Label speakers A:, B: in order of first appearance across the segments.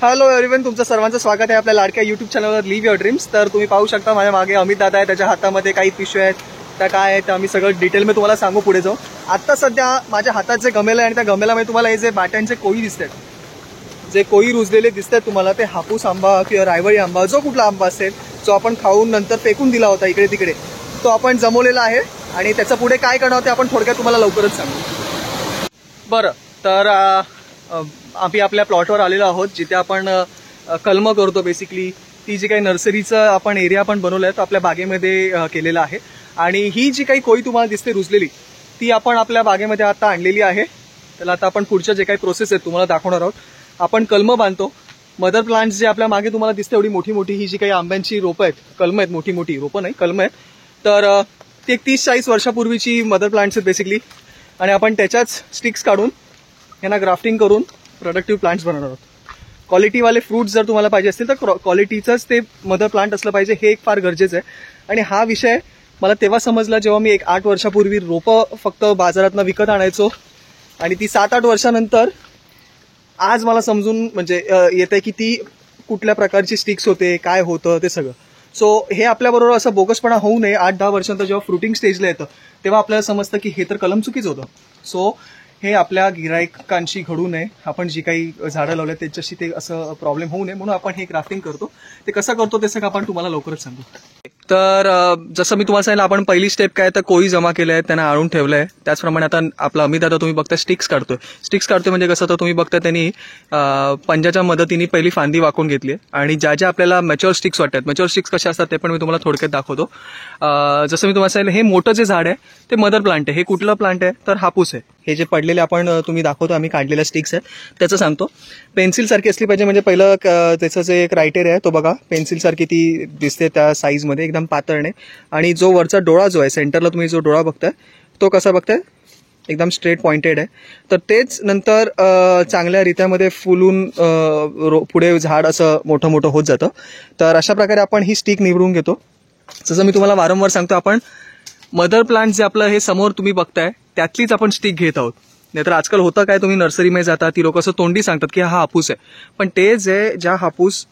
A: Hello everyone, तुमचं सर्वांचं स्वागत आहे आपल्या लाडक्या यूट्यूब चॅनलवर लिव्ह युअर ड्रीम्स. तर तुम्ही पाहू शकता माझ्या मागे अमित दादा आहे, त्याच्या हातामध्ये काही पिशव्या आहेत, त्या काय आहेत आम्ही सगळं डिटेल मी तुम्हाला सांगू पुढे जाऊ. आता सध्या माझ्या हातात जे गमेलं आहे आणि त्या गमेल्यामध्ये तुम्हाला हे जे बाट्यांचे कोळी दिसतात, जे कोळी रुजलेले दिसतात तुम्हाला, ते हापूस आंबा किंवा रायवळी आंबा, जो कुठला आंबा असेल जो आपण खाऊन नंतर फेकून दिला होता इकडे तिकडे, तो आपण जमवलेला आहे. आणि त्याचं पुढे काय करणार ते आपण थोडक्यात तुम्हाला लवकरच सांगू. बरं, तर आम्ही आपल्या प्लॉटवर आलेलो आहोत, जिथे आपण कलम करतो. बेसिकली ती जी काही नर्सरीचं आपण एरिया पण बनवलं आहे तो आपल्या बागेमध्ये केलेला आहे. आणि ही जी काही कोळी तुम्हाला दिसते रुजलेली, ती आपण आपल्या बागेमध्ये आता आणलेली आहे. त्याला आता आपण पुढच्या जे काही प्रोसेस आहेत तुम्हाला दाखवणार आहोत. आपण कलम बांधतो. मदर प्लांट्स जे आपल्या मागे तुम्हाला दिसते एवढी मोठी मोठी ही जी काही आंब्यांची रोपं आहेत, कलम आहेत, मोठी मोठी रोपं नाही कलम आहेत, तर ती एक 30-40 वर्षापूर्वीची मदर प्लांट्स आहेत बेसिकली. आणि आपण त्याच्याच स्टिक्स काढून यांना ग्राफ्टिंग करून प्रोडक्टिव्ह प्लांट्स बनवणार आहोत. क्वालिटीवाले फ्रूट्स जर तुम्हाला पाहिजे असतील तर क्वालिटीचंच ते मदर प्लांट असलं पाहिजे, हे एक फार गरजेचं आहे. आणि हा विषय मला तेव्हा समजला जेव्हा मी 8 वर्षापूर्वी रोपं फक्त बाजारातनं विकत आणायचो. आणि ती 7-8 वर्षानंतर आज मला समजून म्हणजे येते की ती कुठल्या प्रकारची स्टिक्स होते, काय होतं ते सगळं. सो हे आपल्याबरोबर असं बोगसपणा होऊ नये. 8-10 वर्षांतर जेव्हा फ्रुटिंग स्टेजला येतं तेव्हा आपल्याला समजतं की हे तर कलम चुकीच होतं. सो हे आपल्या गिराईकांशी घडू नये. आपण जी काही झाडं लावले त्याच्याशी ते असं प्रॉब्लेम होऊ नये म्हणून आपण हे ग्राफ्टिंग करतो. ते कसं करतो ते सगळं आपण तुम्हाला लवकरच सांगू. तर जसं मी तुम्हाला सांगितलं, आपण पहिली स्टेप काय तर कोळी जमा केले आहेत, त्यांना आणून ठेवलं आहे. त्याचप्रमाणे आता आपला अमित आता तुम्ही बघता स्टिक्स काढतोय. स्टिक्स काढतोय म्हणजे कसं, तर तुम्ही बघता त्यांनी पंजाच्या मदतीने पहिली फांदी वाकून घेतली आहे. आणि ज्या ज्या आपल्याला मॅच्युअर स्टिक्स वाटतात, मॅच्युअर स्टिक्स कशा असतात ते पण मी तुम्हाला थोडक्यात दाखवतो. जसं मी तुम्हाला सांगितलं, हे मोठं जे झाड आहे ते मदर प्लांट आहे. हे कुठलं प्लांट आहे तर हापूस आहे. हे जे पडलेले आपण तुम्ही दाखवतो आम्ही काढलेल्या स्टिक्स आहेत त्याचं सांगतो. पेन्सिल सारखी असली पाहिजे, म्हणजे पहिलं त्याचं जे क्रायटेरिया आहे तो बघा, पेन्सिल सारखी ती दिसते त्या साईजमध्ये, एकदम पातळणे. आणि जो वरचा डोळा जो आहे सेंटरला तुम्ही जो डोळा बघताय तो कसा बघताय, एकदम स्ट्रेट पॉइंटेड आहे. तर तेच नंतर चांगल्या रित्यामध्ये फुलून पुढे झाड असं मोठं मोठं होत जातं. तर अशा प्रकारे आपण ही स्टिक निवडून घेतो. जसं मी तुम्हाला वारंवार सांगतो, आपण मदर प्लांट जे आपलं हे समोर तुम्ही बघताय त्यातलीच आपण स्टिक घेत आहोत. नाहीतर आजकाल होतं काय, तुम्ही नर्सरीमध्ये जाता ती लोक असं तोंडी सांगतात की हा हापूस आहे, पण ते जे ज्या हापूस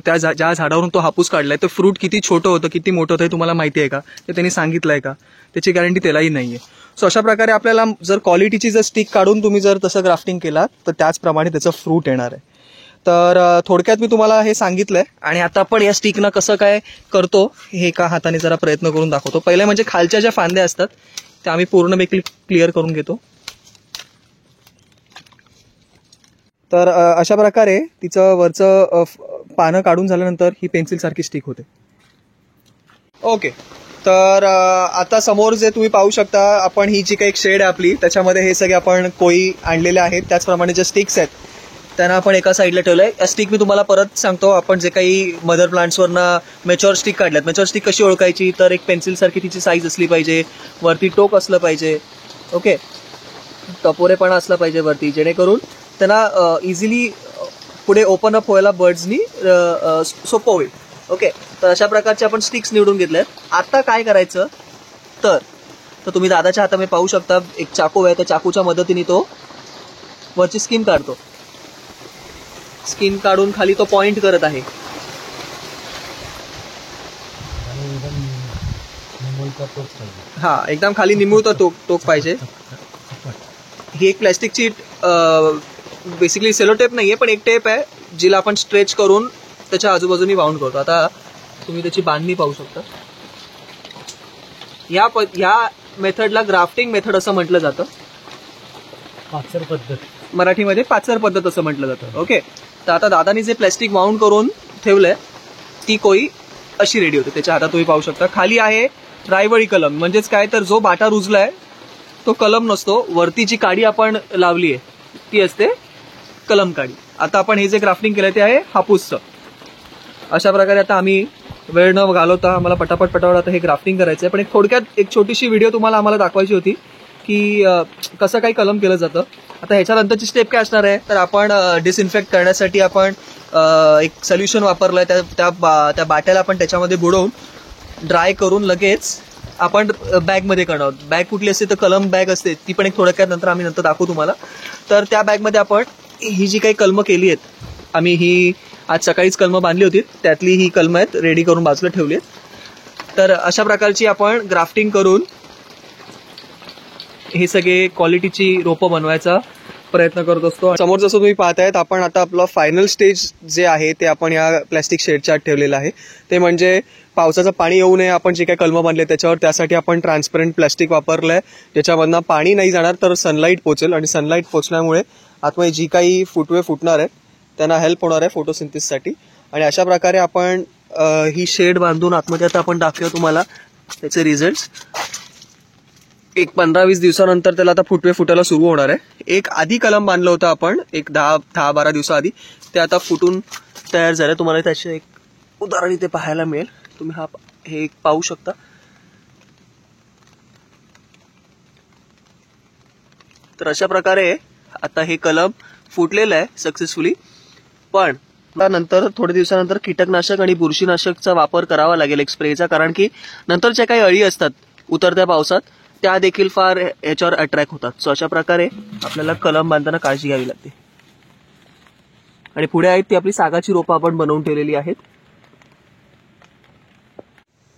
A: ज्या झाडावरून तो हापूस काढलाय ते फ्रूट किती छोटं होतं किती मोठं होतं हे तुम्हाला माहिती आहे का, ते त्यांनी सांगितलंय का, त्याची गॅरंटी त्यालाही नाहीये. सो अशा प्रकारे आपल्याला जर क्वालिटीची जर स्टिक काढून तुम्ही जर तसं ग्राफ्टिंग केलात तर त्याचप्रमाणे त्याचं फ्रूट येणार आहे. तर थोडक्यात मी तुम्हाला हे सांगितलंय. आणि आता आपण या स्टिकनं कसं काय करतो हे एका हाताने जरा प्रयत्न करून दाखवतो. पहिले म्हणजे खालच्या ज्या फांद्या असतात त्या आम्ही पूर्णपैकी क्लिअर करून घेतो. तर अशा प्रकारे तिचं वरचं पानं काढून झाल्यानंतर ही पेन्सिल सारखी स्टिक होते. ओके, तर आता समोर जे तुम्ही पाहू शकता, आपण ही जी काही शेड आहे आपली त्याच्यामध्ये हे सगळे आपण कोळी आणलेले आहेत. त्याचप्रमाणे जे स्टिक्स आहेत त्यांना आपण एका साईडला ठेवलंय. या स्टिक मी तुम्हाला परत सांगतो, आपण जे काही मदर प्लांट्सवरनं मॅच्युअर स्टिक काढल्यात, मॅच्युअर स्टिक कशी ओळखायची, तर एक पेन्सिल सारखी तिची साईज असली पाहिजे, वरती टोक असलं पाहिजे, ओके, टपोरेपणा असला पाहिजे वरती, जेणेकरून त्यांना इझिली पुढे ओपन अप व्हायला बर्ड्सनी सोपं होईल. ओके, तर अशा प्रकारचे आपण स्टिक्स निवडून घेतल्यात. आता काय करायचं तर तुम्ही दादाच्या हातामध्ये पाहू शकता एक चाकू आहे, त्या चाकूच्या मदतीने तो वरची स्किन काढतो. स्किन काढून खाली तो पॉइंट करत आहे. हा, एकदम खाली निमुळता टोक पाहिजे. ही एक प्लॅस्टिकची बेसिकली सेलो टेप नाहीये, पण एक टेप आहे जिला आपण स्ट्रेच करून त्याच्या आजूबाजूनी बाउंड करतो. आता तुम्ही त्याची बांधणी पाहू शकता. या मेथडला ग्राफ्टिंग मेथड असं म्हटलं जातं.
B: पाचर पद्धत,
A: मराठीमध्ये पाचर पद्धत असं म्हटलं जातं. ओके, तर आता दादानी जे प्लॅस्टिक बाउंड करून ठेवलंय ती कोळी अशी रेडी होते. त्याच्या हातात तुम्ही पाहू शकता खाली आहे रायवळी कलम. म्हणजेच काय तर जो बाटा रुजलाय तो कलम नसतो, वरती जी काडी आपण लावली आहे ती असते कलम काडी. आता आपण हे जे ग्राफ्टिंग केलंय ते आहे हापूसचं. अशा प्रकारे आता आम्ही वेळ न घालवता आम्हाला पटापट आता हे ग्राफ्टिंग करायचं आहे. पण एक थोडक्यात एक छोटीशी व्हिडिओ तुम्हाला आम्हाला दाखवायची होती की कसं काही कलम केलं जातं. आता ह्याच्यानंतरची स्टेप काय असणार आहे तर आपण डिसइन्फेक्ट करण्यासाठी आपण एक सोल्युशन वापरलंय. त्या बाट्याला आपण त्याच्यामध्ये बुडवून ड्राय करून लगेच आपण बॅगमध्ये करणार आहोत. बॅग कुठली असते तर कलम बॅग असते, ती पण एक थोडक्यात नंतर दाखवू तुम्हाला. तर त्या बॅगमध्ये आपण ही जी काही कलमं केली आहेत आम्ही ही आज सकाळीच कलमं बांधली होती, त्यातली ही कलमं आहेत रेडी करून बाजूला ठेवली आहेत. तर अशा प्रकारची आपण ग्राफ्टिंग करून हे सगळे क्वालिटीची रोपं बनवायचा प्रयत्न करत असतो. समोर जसं तुम्ही पाहतायत, आपण आता आपलं फायनल स्टेज जे आहे ते आपण या प्लॅस्टिक शेडच्या आत ठेवलेलं आहे. ते म्हणजे पावसाचं पाणी येऊ नये, आपण जे काही कलमं बांधले त्याच्यावर, त्यासाठी आपण ट्रान्सपरंट प्लॅस्टिक वापरलंय, ज्याच्यामधनं पाणी नाही जाणार तर सनलाईट पोचेल, आणि सनलाईट पोचल्यामुळे आतमध्ये जी काही फुटवे फुटणार आहेत त्यांना हेल्प होणार आहे फोटोसिंथेसिससाठी. आणि अशा प्रकारे आपण ही शेड बांधून आतमध्ये आता आपण दाखवूया तुम्हाला त्याचे रिझल्ट्स. एक 15-20 दिवसानंतर त्याला आता फुटवे फुटायला सुरू होणार आहे. एक आधी कलम बांधलं होतं आपण एक 10-12 दिवसाआधी, ते आता फुटून तयार झालं. तुम्हाला त्याचे एक उदाहरण इथे पाहायला मिळेल. तुम्ही हे पाहू शकता. तर अशा प्रकारे आता हे कलम फुटलेलं आहे सक्सेसफुली. पण नंतर थोड्या दिवसानंतर कीटकनाशक आणि बुरशीनाशकचा वापर करावा लागेल, एक स्प्रेचा, कारण की नंतर ज्या काही अळी असतात उतरत्या पावसात त्या देखील फार याच्यावर अट्रॅक्ट होतात. सो अशा प्रकारे आपल्याला कलम बांधताना काळजी घ्यावी लागते. आणि पुढे आहेत ती आपली सागाची रोपं आपण बनवून ठेवलेली आहेत.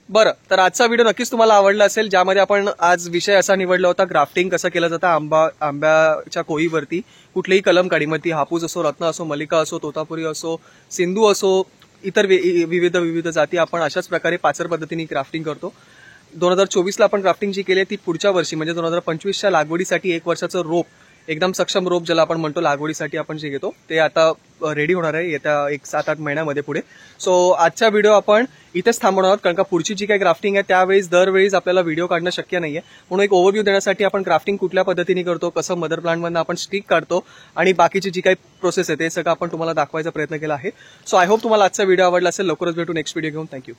A: बरं, तर आजचा व्हिडिओ नक्कीच तुम्हाला आवडला असेल, ज्यामध्ये आपण आज विषय असा निवडला होता ग्राफ्टिंग कसं केलं जातं आंब्याच्या कोळीवरती कुठलीही कलम काढी, मग ती हापूस असो, रत्न असो, मलिका असो, तोतापुरी असो, सिंधू असो, इतर विविध जाती आपण अशाच प्रकारे पाचर पद्धतीने ग्राफ्टिंग करतो. 2024ला आपण ग्राफ्टिंग जी केली ती पुढच्या वर्षी म्हणजे 2025च्या लागवडीसाठी 1 वर्षाचं रोप, एकदम सक्षम रोप ज्याला आपण म्हणतो लागवडीसाठी आपण जे घेतो ते आता रेडी होणार आहे येत्या 7-8 महिन्यामध्ये पुढे. सो आजचा व्हिडिओ आपण इथेच थांबवणार आहोत, कारण का पुढची जी काही ग्राफ्टिंग आहे त्यावेळेस दरवेळीच आपल्याला व्हिडिओ काढणं शक्य नाहीये. म्हणून एक ओव्हरव्ह्यू देण्यासाठी आपण ग्राफ्टिंग कुठल्या पद्धतीने करतो, कसं मदर प्लांटमधनं आपण स्टिक काढतो आणि बाकीची जी काही प्रोसेस आहे ते सगळं आपण तुम्हाला दाखवायचा प्रयत्न केला आहे. सो आय होप तुम्हाला आजचा व्हिडिओ आवडला असेल. लवकरच भेटू नेक्स्ट व्हिडिओ घेऊन. थँक्यू.